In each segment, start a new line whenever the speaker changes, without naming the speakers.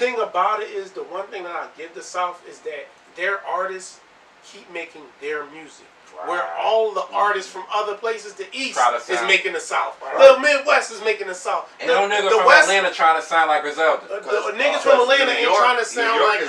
thing about it is, the one thing that I give the South is that their artists keep making their music. Where all the artists from other places, the East is making the South. The Midwest is making the South.
And no nigga from Atlanta trying to sound like Griselda.
Niggas from Atlanta ain't trying to sound like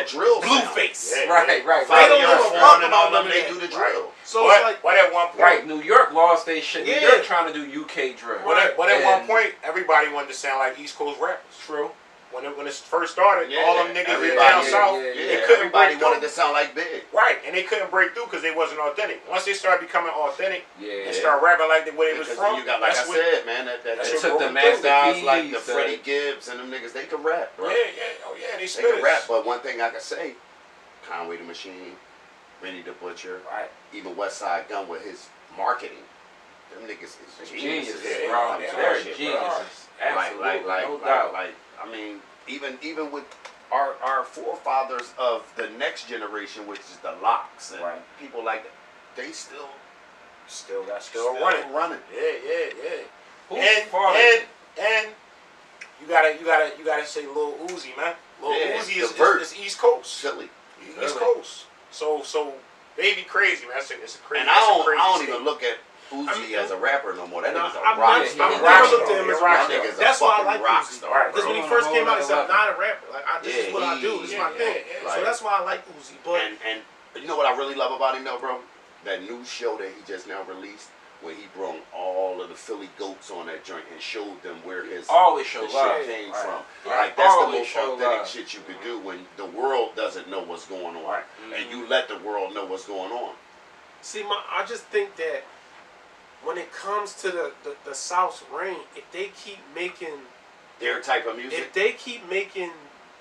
Blueface.
Right.
They don't give a fuck about none of that.
They do the drill.
So it's like,
but at one point,
right, New York lost their shit. New York trying to do UK drill.
But at one point, everybody wanted to sound like East Coast rappers.
True.
When it first started, all them niggas down south, they couldn't break through.
Wanted to sound like Big.
Right, and they couldn't break through because they wasn't authentic. Once they started becoming authentic and start rapping like where they was from,
you got, like I said, man, that
took the master
guys like the Freddie Gibbs and them niggas, they can rap, bro.
They
can rap. But one thing I can say, Conway the Machine, Rennie the Butcher, even Westside Gun with his marketing, them niggas is geniuses.
They're geniuses. Absolutely, no doubt.
I mean, even with our forefathers of the next generation, which is the Locks and people like that, they still running.
Yeah. And you gotta say Lil Uzi, man. Lil Uzi is East Coast.
Philly.
East Coast. So baby crazy, man. It's a crazy.
And I don't even look at Uzi as a rapper no more. That nigga's a rock star.
I've never looked at him as a
rapper.
rapper. That's why I like
rock
Uzi.
star.
Because when he first came out, he said, I'm not a rapper. Like, this is what I do. This is my thing. So that's why I like Uzi. But
and you know what I really love about him though, bro? That new show that he just now released, where he brought all of the Philly goats on that joint and showed them where his shit came from. Like, that's the most authentic shit you could do when the world doesn't know what's going on. And you let the world know what's going on.
See, I just think that when it comes to the South's reign, if they keep making
their type of music,
if they keep making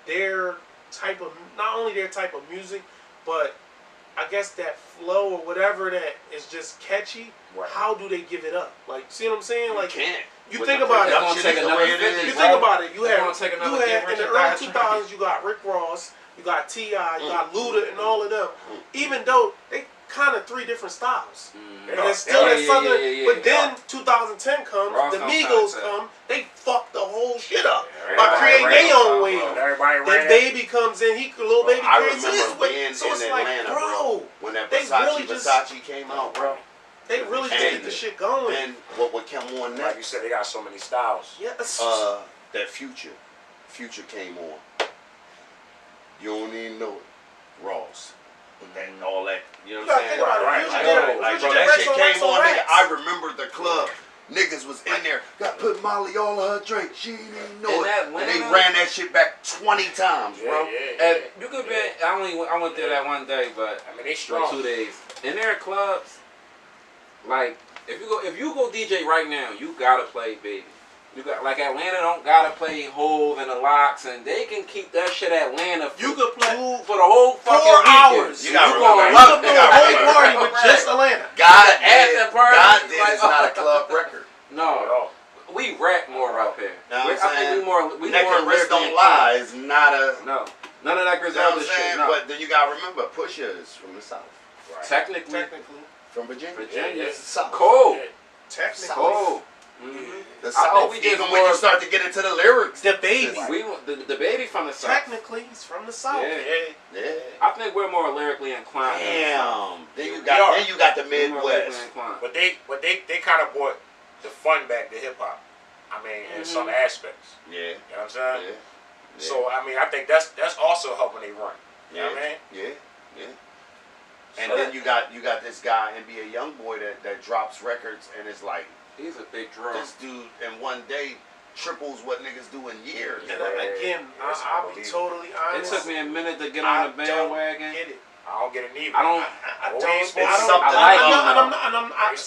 their type of, not only their type of music, but I guess that flow or whatever that is just catchy, how do they give it up? Like, see what I'm saying? Like, you think about it. You think about it. You had in the early 2000s, you got Rick Ross, you got T.I., you got Luda, and all of them. Even though they kind of three different styles. But it's still that southern. But then 2010 comes, the Migos come, they fuck the whole shit up by creating their own wave. Then Baby comes in, Lil Baby creates his wave. So it's like, bro,
when that
they really
Versace came out, bro.
They really just get the shit going.
And what came on next?
Like you said, they got so many styles.
Yes.
That Future came on. You don't even know it. Ross. And all that, you know what I'm saying? Like, bro, that shit came on, nigga. I remember the club. Niggas was in there. Got put Molly all of her drink. She didn't even know it. And they ran that shit back 20 times, bro.
And you could be. I went there that one day, but
I mean they strong.
2 days. In their clubs, like if you go DJ right now, you gotta play Baby. You got like Atlanta don't gotta play Hove and the Locks, and they can keep that shit Atlanta.
You could play
for the whole fucking
4 hours.
You got
to do a whole party with just Atlanta.
God did is not a club record.
No, we rap more up here.
I
think we more.
Naked Wrist Don't Lie is not a.
No, none of that Griselda shit. No.
But then you gotta remember, Pusha is from the South.
Technically,
from Virginia.
It's
the South.
Cold.
Technically.
Cold.
The South, even when you start to get into the lyrics.
The Baby.
The Baby from the South.
Technically, he's from the South.
Yeah.
I think we're more lyrically inclined.
Damn. Then you got the Midwest.
But they kind of brought the fun back to hip hop. I mean, in some aspects.
Yeah.
You know what I'm saying?
Yeah.
So I mean, I think that's also helping they run. You know what I mean?
Yeah. And then you got this guy, NBA Youngboy, that drops records, and it's like,
he's a big drum.
This dude in one day triples what niggas do in years.
And again, I'll be totally honest.
It took me a minute to get on the bandwagon.
Get it.
I don't get it neither.
I
think it's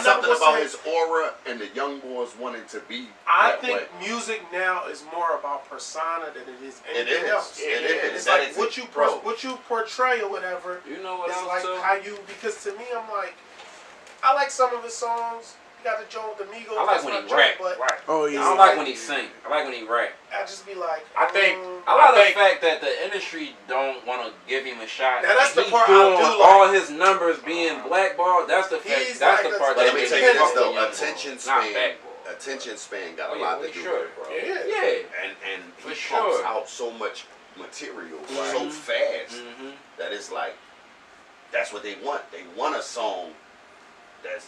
something about his aura and the young boys wanting to be.
I think music now is more about persona than it is anything else.
It is.
It's like what you portray or whatever.
You know what
it's
else
like
too?
how you, because to me I'm like, I like some of his songs. You got the joint with the Migos.
I like when he rap.
Oh yeah.
I don't like when he sing. I like when he rap.
I just be like,
I think
the fact that the industry don't want to give him a shot.
Now that's the part I do like.
All his numbers being blackballed. That's the fact. That's the part that
let me
makes
tell you this
me
though, attention span. attention span got a lot to do with it, bro.
Yeah.
And he
For
pumps
sure.
out so much material so fast that it's like that's what they want. They want a song that's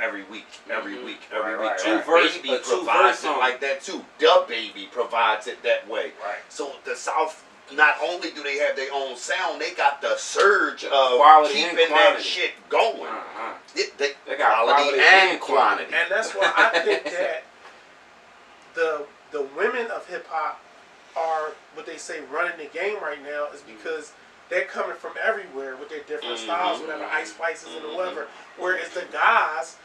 every week. Two verse provides it like that too. The Baby provides it that way.
Right.
So the South, not only do they have their own sound, they got the surge of
quality
keeping that shit going. They got quality and quantity.
And that's why I think that the women of hip hop are what they say running the game right now is because they're coming from everywhere with their different styles, whatever, Ice Spices and whatever. Whereas the guys,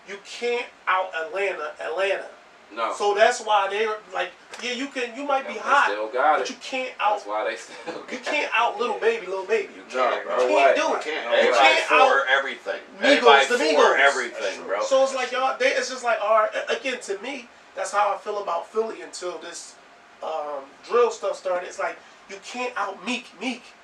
you can't out Atlanta.
No.
So that's why they're like, you might be hot, but you can't out.
That's why they still
You can't out Little Baby.
You
can't do it.
You can't out everything.
Migos, the
for
Migos.
everything, bro.
So it's like y'all. It's just like, all right. Again, to me, that's how I feel about Philly until this drill stuff started. It's like you can't out Meek.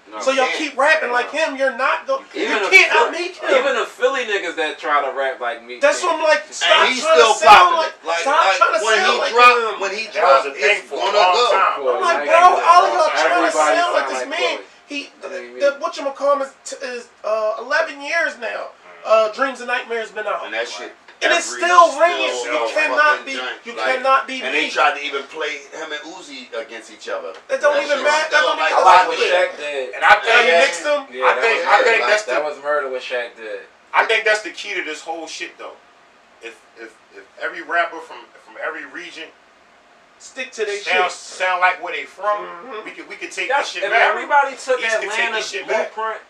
No,
so y'all keep rapping like him. You're not going. You can't out Meek him.
Even the Philly niggas that try to rap like Meek.
That's what I'm like. Stop
and he's
trying
still
to sound like. Stop trying to
when
sound
he
like
dropped,
him.
when he dropped, it's gonna go.
I'm like, bro, all of y'all trying to sound like this man. Whatchamacallit is 11 years now. Dreams and Nightmares been out.
And that shit.
And it's still ringing. You cannot be. You cannot be.
And they tried to even play him and Uzi against each other.
It don't even matter. That don't
I
even
like what Shaq did.
And I think
he mixed them.
Yeah,
I think
that was murder what Shaq did.
I think that's the key to this whole shit though. If every rapper from every region
stick to their shit,
sound like where they from, we could take this shit
if
back.
everybody took
Each could take
Atlanta's
this shit back.
blueprint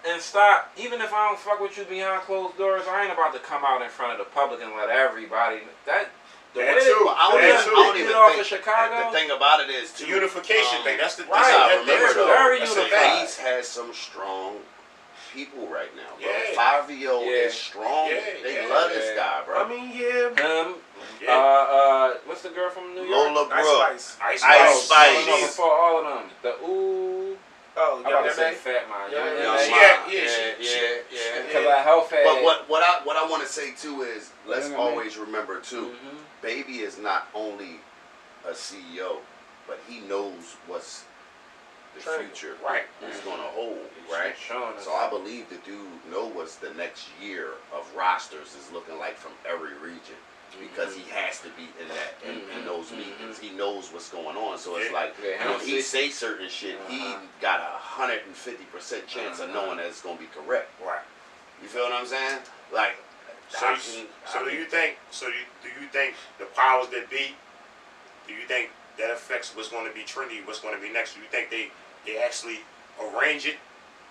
and stop, even if I don't fuck with you behind closed doors, I ain't about to come out in front of the public and let everybody I don't even
think
of Chicago.
the thing about it is
the unification thing. That's the thing.
Right.
Remember though,
very
the
unified.
East has some strong people right now, bro.
Yeah.
Fabio is strong. They love this guy, bro.
I mean,
him. What's the girl from New York?
Lola Brooks.
Ice
Spice.
Before all of them. The ooh.
Oh,
I'm about to say Fat Man.
Yeah.
Because I help fat.
But what I want to say too is let's always remember too, Baby is not only a CEO, but he knows what's the future is going to hold, right? So I believe the dude know what's the next year of rosters is looking like from every region. Because he has to be in that in those meetings. He knows what's going on. So it's like when he say certain shit, he got 150% chance of knowing that it's gonna be correct.
Right.
You feel what I'm saying? Like
do you think the powers that be, do you think that affects what's gonna be trendy, what's gonna be next? Do you think they actually arrange it?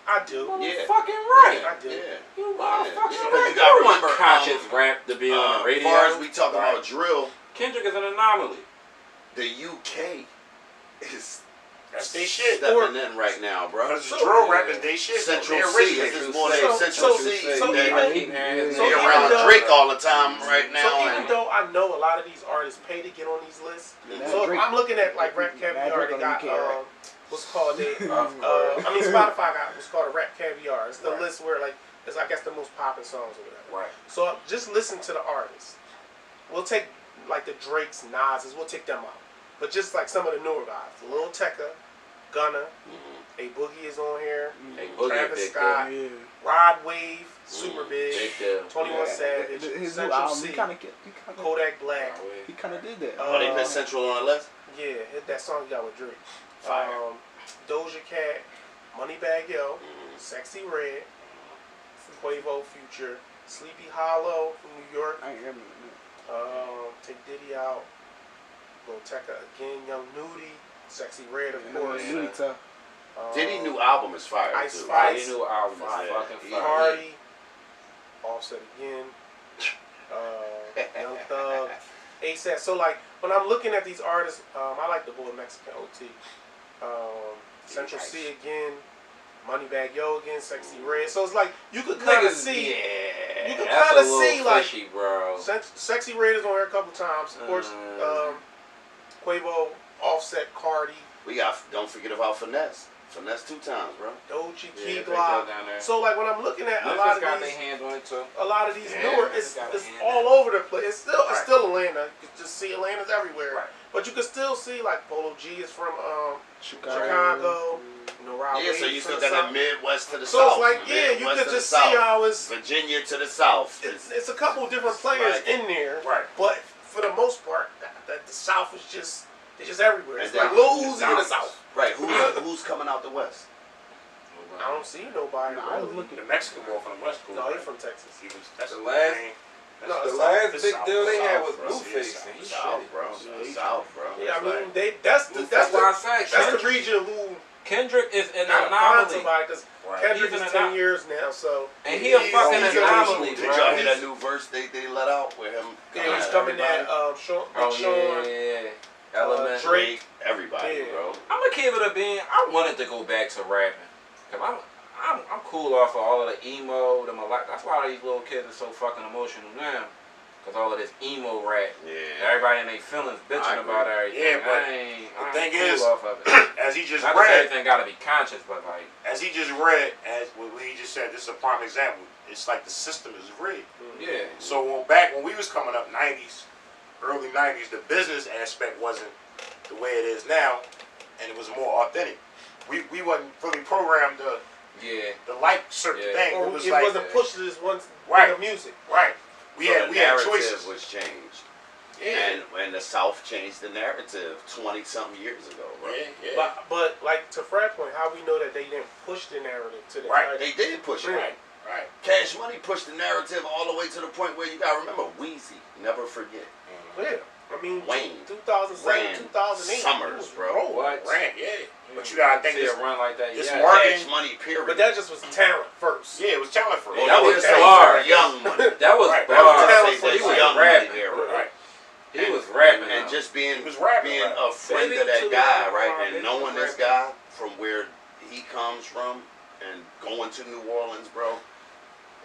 I do.
Fucking right.
I do.
You motherfucker.
You got to remember
conscious rap to be on the radio.
As far as we talk about drill,
Kendrick is an anomaly.
The UK is
that's they shit.
Stepping in right now, bro.
Because the drill rap is they shit.
Central C. This is more than Central C.
They
around Drake all the time right now.
So even though I know a lot of these artists pay to get on these lists, so if I'm looking at like Rap Caviar, they got what's called Spotify got what's called a Rap Caviar. It's the list where like it's I guess the most popular songs or whatever.
Right.
So just listen to the artists. We'll take like the Drakes, Nas's, we'll take them out. But just like some of the newer guys, Lil Tecca, Gunna, A Boogie is on here, Travis Scott, Rod Wave, Super Big, 21 Savage, Central C, Kodak Black.
He kind of did that.
They put Central on the list?
Yeah, hit that song he got with Drake. Doja Cat, Moneybagg Yo, Sexy Red, Quavo, Future, Sleepy Hollow from New York.
I ain't hear
Take Diddy out. Lil Tecca again, Young Nudie, Sexy Red of course.
Nudie tough.
Diddy new album is fire
Ice
too.
Spice,
new album is fucking fire.
Cardi, Offset again, Young Thug, ASAP. So like when I'm looking at these artists, I like the boy Mexican OT. Central C again, Moneybagg Yo again, Sexy Red. So it's like you could kind of see, you could kind of see like
fishy, bro.
Sexy Red is on here a couple times. Of course, Quavo, Offset, Cardi.
We got. Don't forget about Finesse. Finesse 2 times, bro.
Dochi,
Yeah,
Key
they
Glock.
go down there.
So like when I'm looking at
Memphis
a lot of
got
these,
their hands on it too.
a lot of these
Yeah,
newer,
Memphis
it's
got a hand
all over the place. It's still Atlanta. You can just see Atlanta's everywhere.
Right.
But you can still see like Polo G is from
Chicago.
Chicago. You know, Rob
Yeah, so
Wade
you
from
still
the
got
South.
that Midwest to the
So
South.
it's like, yeah, you
Midwest
could
to the
just see
South.
how it's
Virginia to the South.
it's a couple different players
like-
in there.
Right.
But for the most part, the South is just everywhere. It's
And
like
then-
Lil Uzi in the South.
Right, who's coming out the West?
I don't see nobody.
No, I was
really.
looking.
The Mexican boy from the West Coast.
No, he's from Texas.
That's
The last-
No,
The
it's
last
South.
big deal they had was
South, bro.
Blueface.
Yeah,
and he's
South,
shitty.
bro.
Yeah,
South, bro.
Yeah, I
It's
mean
like-
that's
That's why I say
that's the
Kendrick,
region who
Kendrick is an
gotta find
anomaly.
somebody because
Right.
Kendrick
He's
is
an
10
anom-
years now, so
And he a fucking
he's-
anomaly,
Did
bro.
y'all hear that new verse they let out with him?
yeah, he's coming at Sean, Big
Oh
Sean,
yeah. Element.
Drake.
Everybody,
Yeah.
bro.
I'm gonna keep it a being. I wanted to go back to rapping. Cause I'm cool off of all of the emo, that's why these little kids are so fucking emotional now. Cause all of this emo rap,
Yeah.
everybody in their feelings
I
bitching
agree.
about everything.
Yeah, but
I ain't
the thing
cool
is,
off of it.
as he just
Not to say
read,
everything gotta be conscious, but like,
as he just read, as what he just said, this is a prime example. It's like the system is rigged.
yeah.
So back when we was coming up, 90s, early 90s, the business aspect wasn't the way it is now, and it was more authentic. We wasn't fully programmed to like certain
Yeah.
things.
or
It was
it
like
wasn't pushed to this one
Right.
thing of music.
right. We
So
had
the narrative
choices.
was changed.
Yeah.
And when the South changed the narrative 20-something years ago, bro.
Yeah.
But like to Fred's point, how we know that they didn't push the narrative to the
Right.
like,
They did push it.
Right.
Right.
Cash Money pushed the narrative all the way to the point where you gotta remember Wheezy, never forget.
Yeah, I mean
Wayne
2007,
ran
2008
Summers,
he was
bro.
rolling.
What?
Rant, yeah. But you gotta think
See
this.
a run like that.
this
Yeah.
market-
Cash Money, period.
But that just was talent first.
Yeah, it was talent for
Oh,
that was
the
bars.
Young Money.
That was
Right.
bars.
That was
Say
talent
He
that's
was
Young
rapping.
Money era.
Right.
He was rapping.
And
though.
just being
He was rapping,
being
right.
a friend
Baby
of that
to
guy,
the
right?
bar,
And
baby
knowing this
rapping.
guy from where he comes from and going to New Orleans, bro,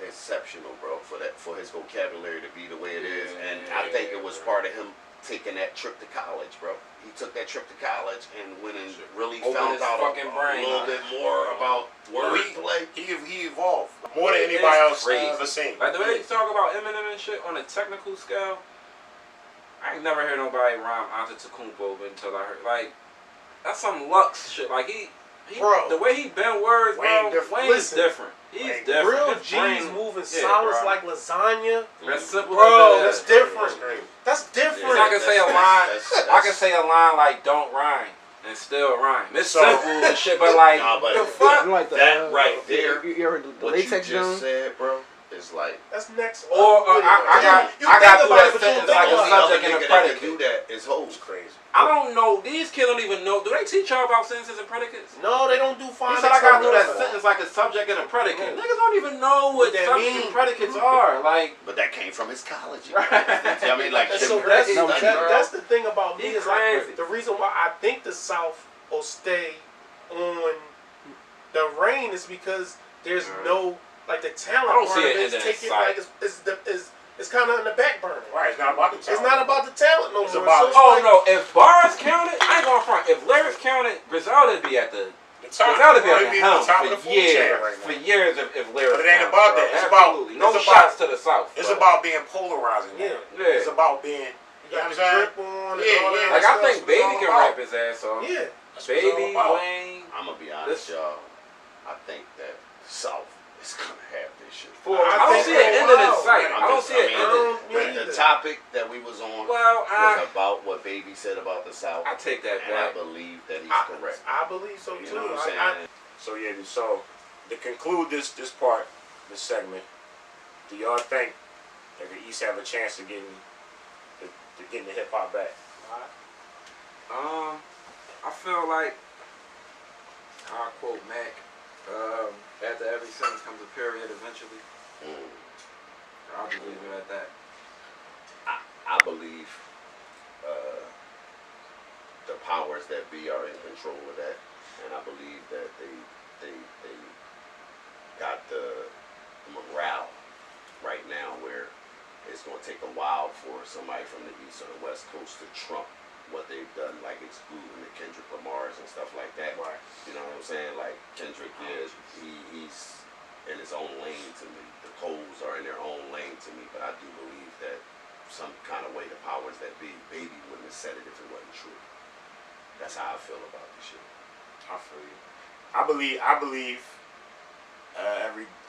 exceptional, bro, for his vocabulary to be the way it is. And I think it was part of him taking that trip to college, bro. He took that trip to college and went and really
Opened
found
his
out
fucking
a
brain,
little
huh?
bit more about wordplay.
He evolved more than
It
anybody
is
else
crazy.
I've ever seen.
Like the way they talk about Eminem and shit on a technical scale, I ain't never heard nobody rhyme Antetokounmpo until I heard like that's some Lux shit. Like he
Bro.
the way he bend words,
Wayne
bro.
different.
Wayne's
Listen.
different. He's
Wayne
different.
Real
His
G's
brain-
moving
yeah,
silence
bro.
like lasagna.
That's simple.
Bro,
as
that's
that is.
different.
Great.
That's different.
So I can say a line.
That's-
I can say a line like "don't rhyme" and still rhyme. It's
So-
simple and shit, but like
Nah, but
the fuck.
You like the,
that right there,
You ever the
what
latex
you just
Jones?
said, bro, is like
That's next.
Or I got
You
I
think
got through
about it,
that
but you don't
sentence
think
like a
about it.
subject and a
nigga that can do
predicate.
that is Hov.
It's crazy.
I don't know. These kids don't even know. Do they teach y'all about sentences and predicates?
No, they don't do
He
phonics.
said I got through that
no.
sentence like a subject and a predicate.
Yeah.
Niggas don't even know what
What that
subjects
mean.
and predicates are. Like,
But that came from his college.
Right.
I mean, like,
And so
Jim
that's,
Crazy
No,
study,
that-
bro.
that's the thing about me
He
is
crazy.
like the reason why I think the South will stay on the reign is because there's no like the talent
I don't
part
see
of
it
it is
ending in
taking
sight.
like it's kind of in the back burner.
Right. It's not about the talent.
It's not about the talent no
It's
more.
about-
So
oh
like,
no, if bars counted, I ain't going front. If lyrics counted, Griselda be at the
The top.
Griselda be at
It'd
the
be
helm
top of the
for
food chain
years.
right
For
now.
years, if lyrics.
But it ain't
counted,
about
bro.
that. It's about-
Absolutely. No
it's
shots
about-
to the South.
It's
bro.
about being polarizing.
Yeah.
Yeah.
It's about being.
you
You know
got
what
the
I'm saying?
drip on.
Yeah,
and all
yeah.
that
Like I
stuff.
think
That's what
Baby
it's all
can
about.
rap his ass off.
Yeah.
That's what it's all
Baby,
about.
Wayne.
I'm gonna be honest, y'all. I think that South is gonna have this shit.
I
I
don't
think
see
for
it
a
ending in
while,
sight.
I'm
I don't
just-
see it
I mean,
ending.
either.
The topic that we was on
Well,
was about what Baby said about the South,
I take that
and I
back.
believe that he's
I,
correct.
I believe so
You
too.
know what I'm
I-
saying?
So yeah, so to conclude this part, this segment, do y'all think that the East have a chance of getting the hip hop back?
I feel like I'll quote Mac. After every sentence comes a period eventually.
Mm.
I'll just leave it at that.
I believe the powers that be are in control of that, and I believe that they got the morale right now where it's going to take a while for somebody from the East or the West Coast to trump what they've done, like excluding the Kendrick Lamars and stuff like that.
Right.
You know what I'm saying? Like Kendrick is he's in his own lane to me. The Coles are in their own lane to me, but I do believe that some kind of way the powers that be, Baby wouldn't have said it if it wasn't true. That's how I feel about this shit.
I feel you. I believe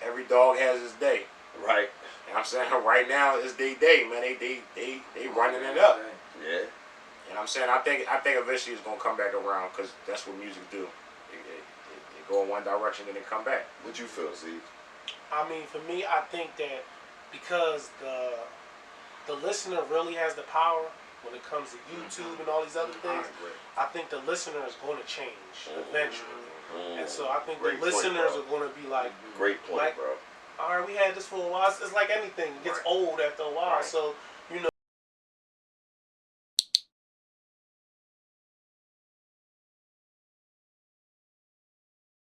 every dog has his day.
Right.
You know what I'm saying? Right now is their day, man. They running it up.
Yeah.
You know what I'm saying? I think eventually it's gonna come back around because that's what music do. They go in one direction and they come back.
What you feel, Z?
I mean, for me, I think that because the listener really has the power when it comes to YouTube and all these other things, I think the listener is going to change eventually. And so I think the listeners are going to be like,
great point, bro.
All right, we had this for a while. It's like anything; it gets old after a while. So